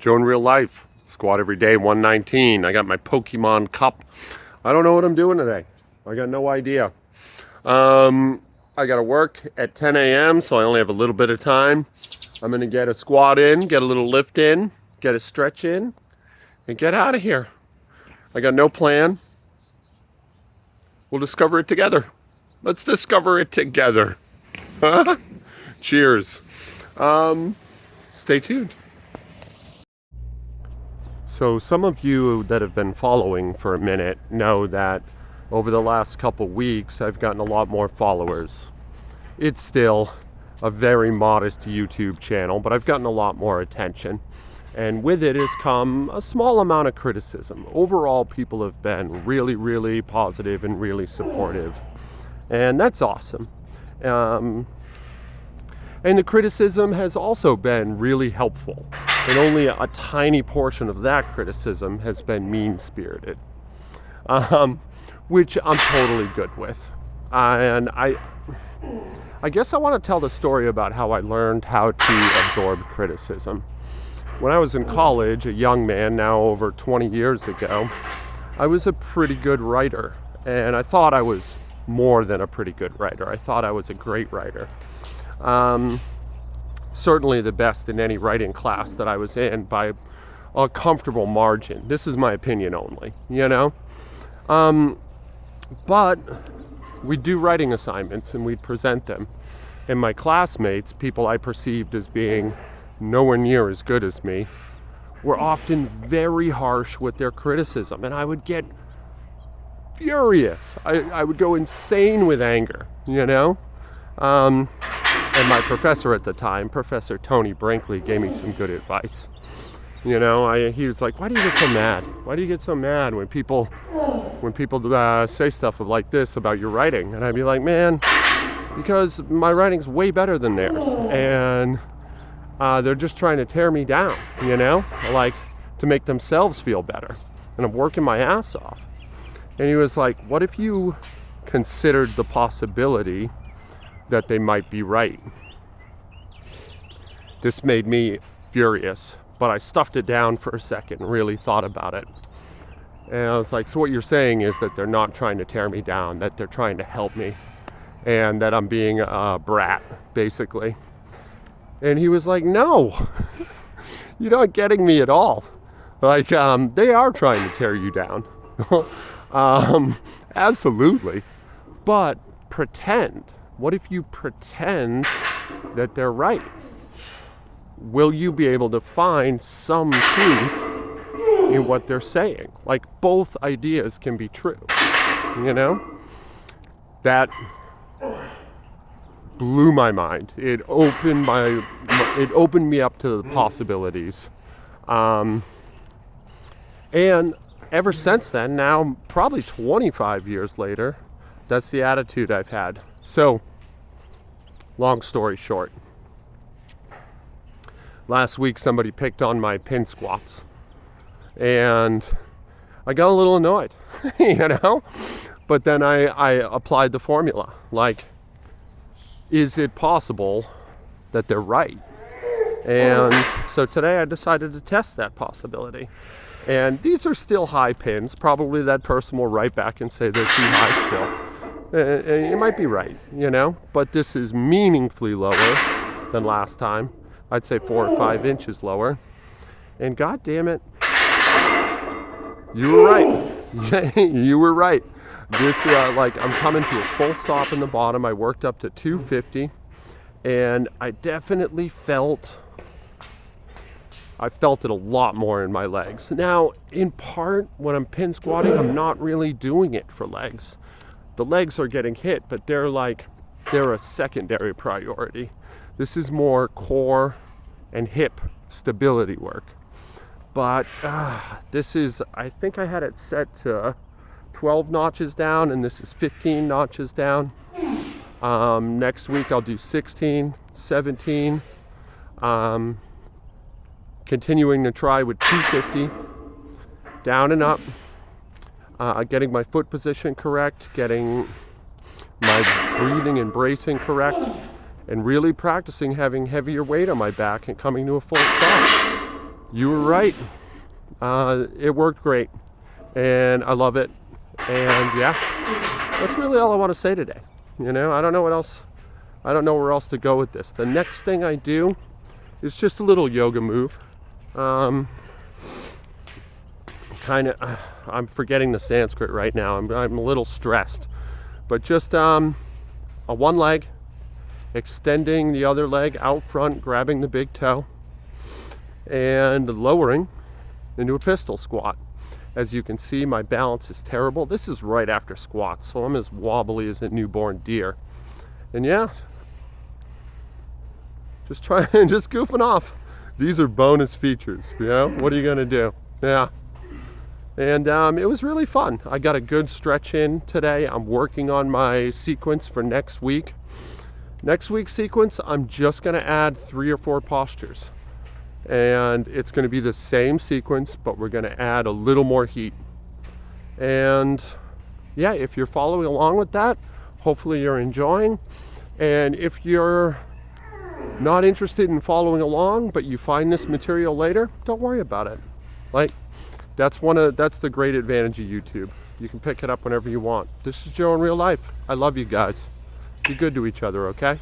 Joe in real life. Squat every day, 119. I got my Pokemon cup. I don't know what I'm doing today. I got no idea. I got to work at 10 a.m., so I only have a little bit of time. I'm going to get a squat in, get a little lift in, get a stretch in, and get out of here. I got no plan. We'll discover it together. Let's discover it together. Cheers. Stay tuned. So some of you that have been following for a minute know that over the last couple weeks I've gotten a lot more followers. It's still a very modest YouTube channel, but I've gotten a lot more attention. And with it has come a small amount of criticism. Overall, people have been really, really positive and really supportive. And that's awesome. And the criticism has also been really helpful. And only a tiny portion of that criticism has been mean-spirited, which I'm totally good with. And I guess I want to tell the story about how I learned how to absorb criticism. When I was in college, a young man, now over 20 years ago, I was a pretty good writer. And I thought I was more than a pretty good writer. I thought I was a great writer. Certainly the best in any writing class that I was in by a comfortable margin. This is my opinion only, you know? But we'd do writing assignments and we'd present them. And my classmates, people I perceived as being nowhere near as good as me, were often very harsh with their criticism. And I would get furious. I would go insane with anger, you know? And my professor at the time, Professor Tony Brinkley, gave me some good advice. You know, he was like, "Why do you get so mad? Why do you get so mad when people say stuff like this about your writing?" And I'd be like, "Man, because my writing's way better than theirs, and they're just trying to tear me down, you know, like to make themselves feel better. And I'm working my ass off." And he was like, "What if you considered the possibility that they might be right?" This made me furious, but I stuffed it down for a second and really thought about it. And I was like, "So what you're saying is that they're not trying to tear me down, that they're trying to help me, and that I'm being a brat, basically." And he was like, "No, you're not getting me at all. Like, they are trying to tear you down." Absolutely. But pretend. What if you pretend that they're right? Will you be able to find some truth in what they're saying? Like, both ideas can be true, you know? That blew my mind. It opened me up to the possibilities. And ever since then, now probably 25 years later, that's the attitude I've had. So, long story short, last week somebody picked on my pin squats, and I got a little annoyed, you know? But then I applied the formula, like, is it possible that they're right? And so today I decided to test that possibility. And these are still high pins. Probably that person will write back and say they're too high still. You might be right, you know, but this is meaningfully lower than last time. I'd say 4 or 5 inches lower. And God damn it, you were right. You were right. This, I'm coming to a full stop in the bottom. I worked up to 250, and I definitely felt it a lot more in my legs. Now, in part, when I'm pin squatting, I'm not really doing it for legs. The legs are getting hit, but they're a secondary priority. This is more core and hip stability work. But this is, I think I had it set to 12 notches down, and this is 15 notches down. Next week I'll do 16, 17. Continuing to try with 250, down and up. Getting my foot position correct, getting my breathing and bracing correct, and really practicing having heavier weight on my back and coming to a full stop. You were right. It worked great, and I love it. And yeah, that's really all I want to say today. I don't know what else. I don't know where else to go with this. The next thing I do is just a little yoga move. I'm forgetting the Sanskrit right now. I'm a little stressed, but just a one leg, extending the other leg out front, grabbing the big toe, and lowering into a pistol squat. As you can see, my balance is terrible. This is right after squats, so I'm as wobbly as a newborn deer. And yeah, just goofing off. These are bonus features, What are you gonna do? Yeah. And it was really fun. I got a good stretch in today. I'm working on my sequence for next week. Next week's sequence, I'm just gonna add 3 or 4 postures. And it's gonna be the same sequence, but we're gonna add a little more heat. And yeah, if you're following along with that, hopefully you're enjoying. And if you're not interested in following along, but you find this material later, don't worry about it. That's the great advantage of YouTube. You can pick it up whenever you want. This is Joe in real life. I love you guys. Be good to each other, okay?